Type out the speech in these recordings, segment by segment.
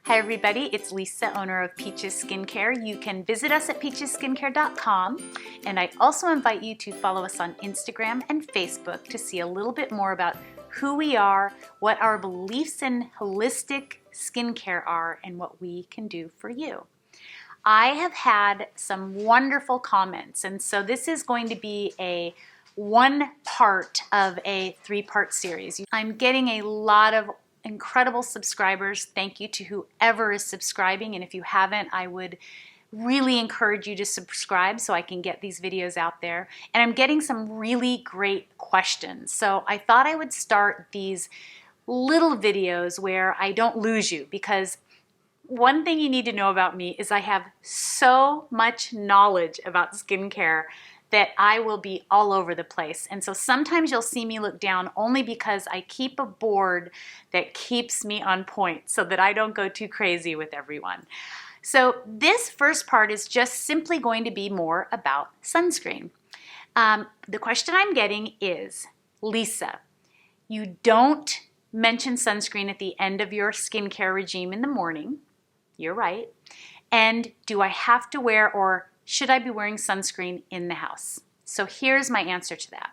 Hi everybody, it's Lisa, owner of Peaches Skincare. You can visit us at peachesskincare.com, and I also invite you to follow us on Instagram and Facebook to see a little bit more about who we are, what our beliefs in holistic skincare are, and what we can do for you. I have had some wonderful comments, and so this is going to be a one part of a three-part series. I'm getting a lot of incredible subscribers. Thank you to whoever is subscribing, and if you haven't, I would really encourage you to subscribe so I can get these videos out there. And I'm getting some really great questions. So I thought I would start these little videos where I don't lose you, because one thing you need to know about me is I have so much knowledge about skincare that I will be all over the place. And so sometimes you'll see me look down only because I keep a board that keeps me on point so that I don't go too crazy with everyone. So this first part is just simply going to be more about sunscreen. The question I'm getting is, Lisa, you don't mention sunscreen at the end of your skincare regime in the morning. You're right. And do I have to wear, or should I be wearing sunscreen in the house? So here's my answer to that.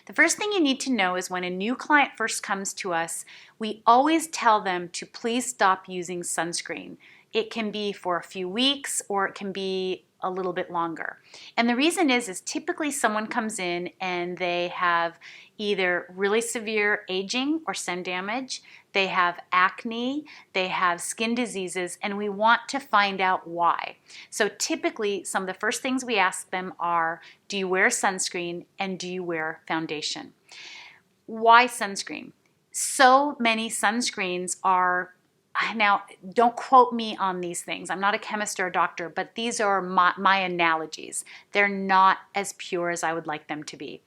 The first thing you need to know is when a new client first comes to us, we always tell them to please stop using sunscreen. It can be for a few weeks or it can be a little bit longer. And the reason is typically someone comes in and they have either really severe aging or sun damage, they have acne, they have skin diseases, and we want to find out why. So typically some of the first things we ask them are, do you wear sunscreen and do you wear foundation? Why sunscreen? So many sunscreens are, now don't quote me on these things, I'm not a chemist or a doctor, but these are my analogies. They're not as pure as I would like them to be.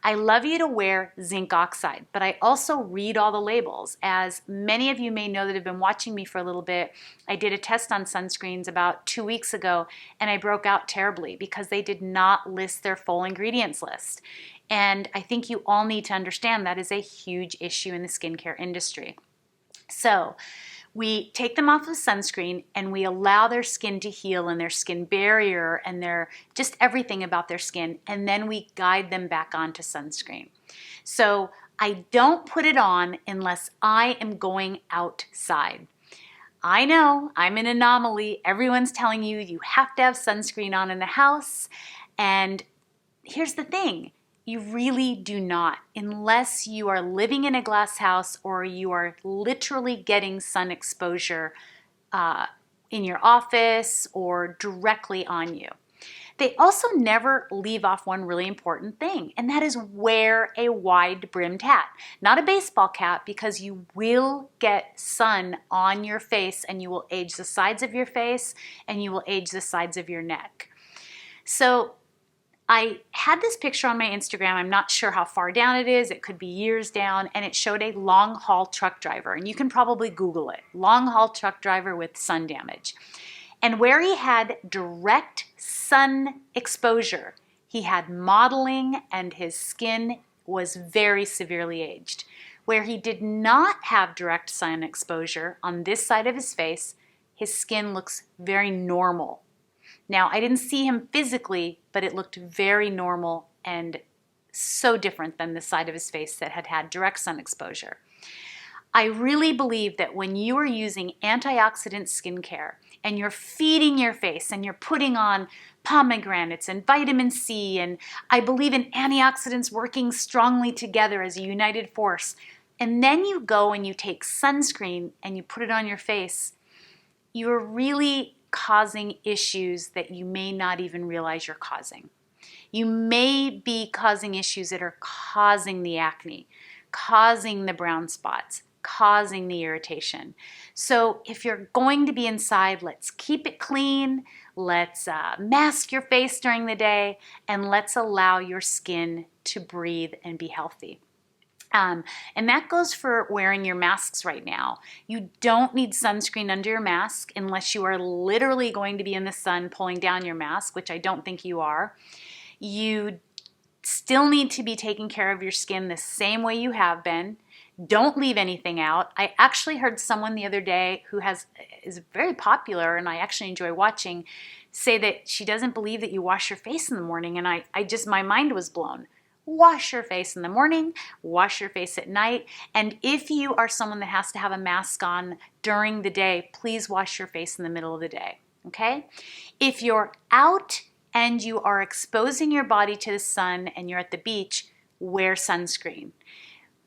I love you to wear zinc oxide, but I also read all the labels. As many of you may know that have been watching me for a little bit, I did a test on sunscreens about 2 weeks ago and I broke out terribly because they did not list their full ingredients list. And I think you all need to understand that is a huge issue in the skincare industry. So we take them off of sunscreen and we allow their skin to heal and their skin barrier and their just everything about their skin, and then we guide them back onto sunscreen. So I don't put it on unless I am going outside. I know I'm an anomaly. Everyone's telling you you have to have sunscreen on in the house, and here's the thing. You really do not, unless you are living in a glass house or you are literally getting sun exposure in your office or directly on you. They also never leave off one really important thing, and that is wear a wide-brimmed hat. Not a baseball cap, because you will get sun on your face and you will age the sides of your face and you will age the sides of your neck. So I had this picture on my Instagram. I'm not sure how far down it is. It could be years down, and it showed a long-haul truck driver, and you can probably Google it. Long-haul truck driver with sun damage. And where he had direct sun exposure, he had mottling and his skin was very severely aged. Where he did not have direct sun exposure on this side of his face, his skin looks very normal. Now, I didn't see him physically, but it looked very normal and so different than the side of his face that had had direct sun exposure. I really believe that when you are using antioxidant skincare and you're feeding your face and you're putting on pomegranates and vitamin C, and I believe in antioxidants working strongly together as a united force, and then you go and you take sunscreen and you put it on your face, you're really causing issues that you may not even realize you're causing. You may be causing issues that are causing the acne, causing the brown spots, causing the irritation. So if you're going to be inside, let's keep it clean, let's mask your face during the day, and let's allow your skin to breathe and be healthy. And that goes for wearing your masks right now. You don't need sunscreen under your mask unless you are literally going to be in the sun pulling down your mask, which I don't think you are. You still need to be taking care of your skin the same way you have been. Don't leave anything out. I actually heard someone the other day who is very popular, and I actually enjoy watching, say that she doesn't believe that you wash your face in the morning, and my mind was blown. Wash your face in the morning, wash your face at night, and if you are someone that has to have a mask on during the day, please wash your face in the middle of the day, okay? If you're out and you are exposing your body to the sun and you're at the beach, wear sunscreen.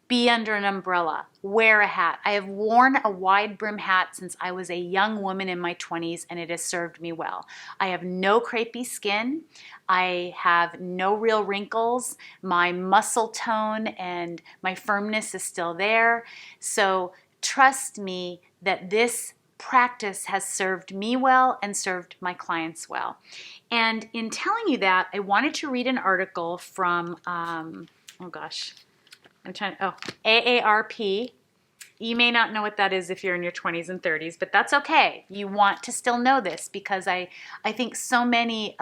Be under an umbrella, wear a hat. I have worn a wide brim hat since I was a young woman in my 20s, and it has served me well. I have no crepey skin. I have no real wrinkles. My muscle tone and my firmness is still there. So trust me that this practice has served me well and served my clients well. And in telling you that, I wanted to read an article from, AARP. You may not know what that is if you're in your 20s and 30s, but that's okay. You want to still know this because I think so many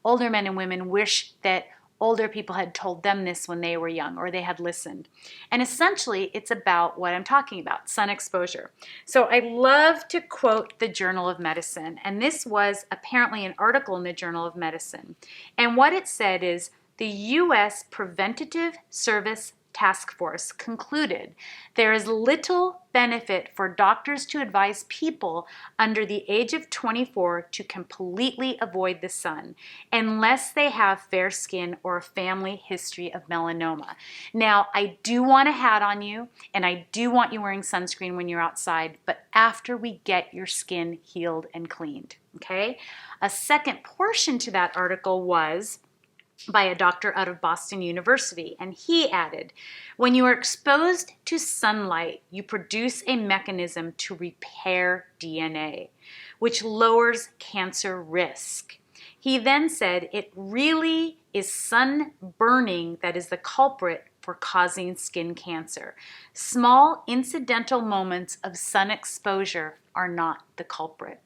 older men and women wish that older people had told them this when they were young or they had listened. And essentially, it's about what I'm talking about, sun exposure. So I love to quote the Journal of Medicine, and this was apparently an article in the Journal of Medicine. And what it said is, the U.S. Preventative Service Task Force concluded there is little benefit for doctors to advise people under the age of 24 to completely avoid the sun unless they have fair skin or a family history of melanoma. Now, I do want a hat on you, and I do want you wearing sunscreen when you're outside, but after we get your skin healed and cleaned, okay? A second portion to that article was by a doctor out of Boston University, and he added, when you are exposed to sunlight, you produce a mechanism to repair DNA, which lowers cancer risk. He then said it really is sun burning that is the culprit for causing skin cancer. Small incidental moments of sun exposure are not the culprit.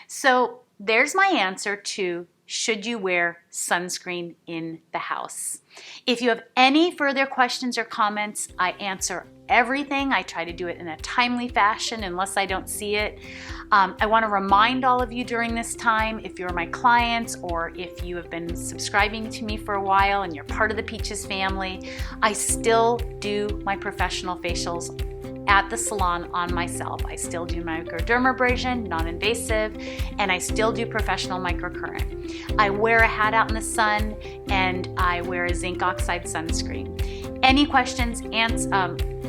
So there's my answer to should you wear sunscreen in the house? If you have any further questions or comments, I answer everything. I try to do it in a timely fashion unless I don't see it. I want to remind all of you during this time, if you're my clients or if you have been subscribing to me for a while and you're part of the Peaches family, I still do my professional facials at the salon on myself. I still do microdermabrasion, non-invasive, and I still do professional microcurrent. I wear a hat out in the sun, and I wear a zinc oxide sunscreen. Any questions,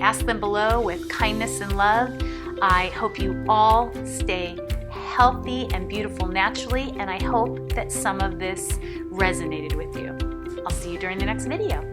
ask them below with kindness and love. I hope you all stay healthy and beautiful naturally, and I hope that some of this resonated with you. I'll see you during the next video.